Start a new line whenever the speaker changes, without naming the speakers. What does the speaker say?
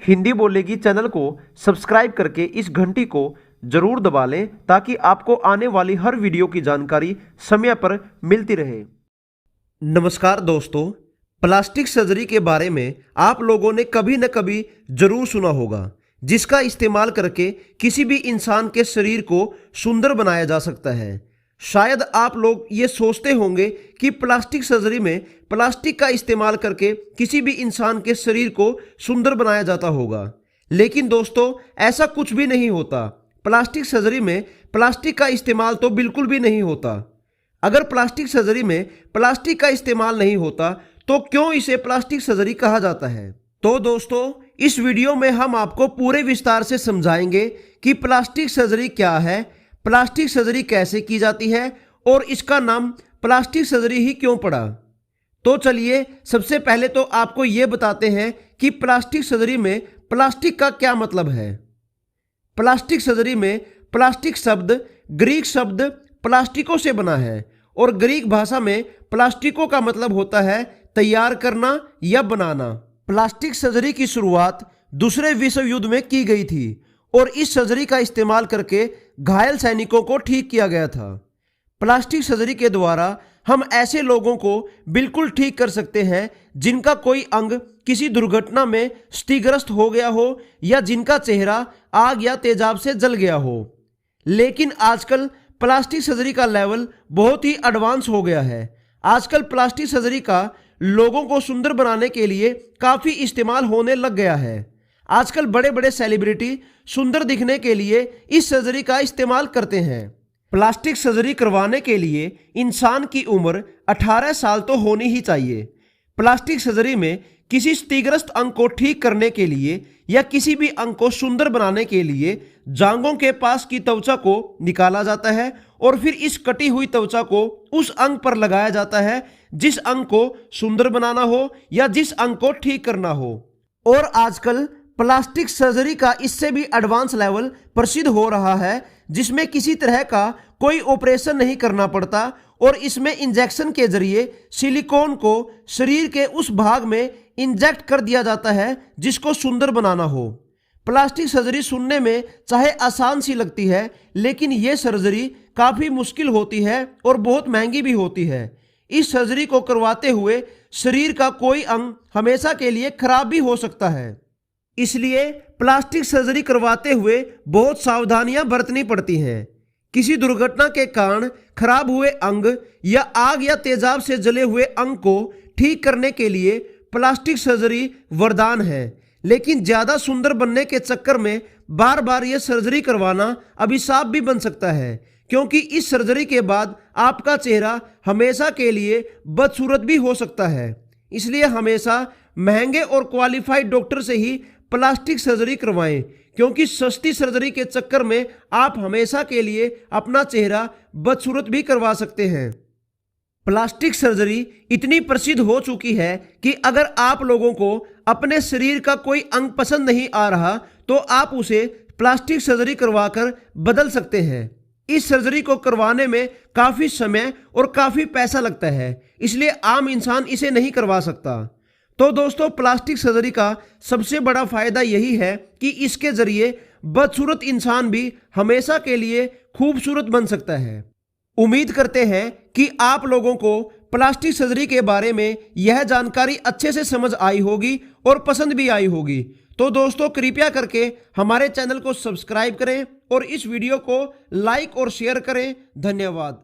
हिंदी बोलेगी चैनल को सब्सक्राइब करके इस घंटी को जरूर दबा लें ताकि आपको आने वाली हर वीडियो की जानकारी समय पर मिलती रहे। नमस्कार दोस्तों, प्लास्टिक सर्जरी के बारे में आप लोगों ने कभी न कभी जरूर सुना होगा, जिसका इस्तेमाल करके किसी भी इंसान के शरीर को सुंदर बनाया जा सकता है। शायद आप लोग ये सोचते होंगे कि प्लास्टिक सर्जरी में प्लास्टिक का इस्तेमाल करके किसी भी इंसान के शरीर को सुंदर बनाया जाता होगा, लेकिन दोस्तों ऐसा कुछ भी नहीं होता। प्लास्टिक सर्जरी में प्लास्टिक का इस्तेमाल तो बिल्कुल भी नहीं होता। अगर प्लास्टिक सर्जरी में प्लास्टिक का इस्तेमाल नहीं होता तो क्यों इसे प्लास्टिक सर्जरी कहा जाता है? तो दोस्तों इस वीडियो में हम आपको पूरे विस्तार से समझाएंगे कि प्लास्टिक सर्जरी क्या है, प्लास्टिक सर्जरी कैसे की जाती है और इसका नाम प्लास्टिक सर्जरी ही क्यों पड़ा। तो चलिए सबसे पहले तो आपको ये बताते हैं कि प्लास्टिक सर्जरी में प्लास्टिक का क्या मतलब है। प्लास्टिक सर्जरी में प्लास्टिक शब्द ग्रीक शब्द प्लास्टिको से बना है और ग्रीक भाषा में प्लास्टिको का मतलब होता है तैयार करना या बनाना। प्लास्टिक सर्जरी की शुरुआत दूसरे विश्व युद्ध में की गई थी और इस सर्जरी का इस्तेमाल करके घायल सैनिकों को ठीक किया गया था। प्लास्टिक सर्जरी के द्वारा हम ऐसे लोगों को बिल्कुल ठीक कर सकते हैं जिनका कोई अंग किसी दुर्घटना में क्षतिग्रस्त हो गया हो या जिनका चेहरा आग या तेजाब से जल गया हो। लेकिन आजकल प्लास्टिक सर्जरी का लेवल बहुत ही एडवांस हो गया है। आजकल प्लास्टिक सर्जरी का लोगों को सुंदर बनाने के लिए काफ़ी इस्तेमाल होने लग गया है। आजकल बड़े बड़े सेलिब्रिटी सुंदर दिखने के लिए इस सर्जरी का इस्तेमाल करते हैं। प्लास्टिक सर्जरी करवाने के लिए इंसान की उम्र 18 साल तो होनी ही चाहिए। प्लास्टिक सर्जरी में किसी क्षतिग्रस्त अंग को ठीक करने के लिए या किसी भी अंग को सुंदर बनाने के लिए जांघों के पास की त्वचा को निकाला जाता है और फिर इस कटी हुई त्वचा को उस अंग पर लगाया जाता है जिस अंग को सुंदर बनाना हो या जिस अंग को ठीक करना हो। और आजकल प्लास्टिक सर्जरी का इससे भी एडवांस लेवल प्रसिद्ध हो रहा है, जिसमें किसी तरह का कोई ऑपरेशन नहीं करना पड़ता और इसमें इंजेक्शन के जरिए सिलिकॉन को शरीर के उस भाग में इंजेक्ट कर दिया जाता है जिसको सुंदर बनाना हो। प्लास्टिक सर्जरी सुनने में चाहे आसान सी लगती है, लेकिन ये सर्जरी काफ़ी मुश्किल होती है और बहुत महंगी भी होती है। इस सर्जरी को करवाते हुए शरीर का कोई अंग हमेशा के लिए खराब भी हो सकता है। इसलिए प्लास्टिक सर्जरी करवाते हुए बहुत सावधानियां बरतनी पड़ती हैं। किसी दुर्घटना के कारण खराब हुए अंग या आग या तेजाब से जले हुए अंग को ठीक करने के लिए प्लास्टिक सर्जरी वरदान है, लेकिन ज़्यादा सुंदर बनने के चक्कर में बार बार ये सर्जरी करवाना अभिशाप भी बन सकता है, क्योंकि इस सर्जरी के बाद आपका चेहरा हमेशा के लिए बदसूरत भी हो सकता है। इसलिए हमेशा महंगे और क्वालिफाइड डॉक्टर से ही प्लास्टिक सर्जरी करवाएं, क्योंकि सस्ती सर्जरी के चक्कर में आप हमेशा के लिए अपना चेहरा बदसूरत भी करवा सकते हैं। प्लास्टिक सर्जरी इतनी प्रसिद्ध हो चुकी है कि अगर आप लोगों को अपने शरीर का कोई अंग पसंद नहीं आ रहा तो आप उसे प्लास्टिक सर्जरी करवाकर बदल सकते हैं। इस सर्जरी को करवाने में काफ़ी समय और काफ़ी पैसा लगता है, इसलिए आम इंसान इसे नहीं करवा सकता। तो दोस्तों प्लास्टिक सर्जरी का सबसे बड़ा फायदा यही है कि इसके जरिए बदसूरत इंसान भी हमेशा के लिए खूबसूरत बन सकता है। उम्मीद करते हैं कि आप लोगों को प्लास्टिक सर्जरी के बारे में यह जानकारी अच्छे से समझ आई होगी और पसंद भी आई होगी। तो दोस्तों कृपया करके हमारे चैनल को सब्सक्राइब करें और इस वीडियो को लाइक और शेयर करें। धन्यवाद।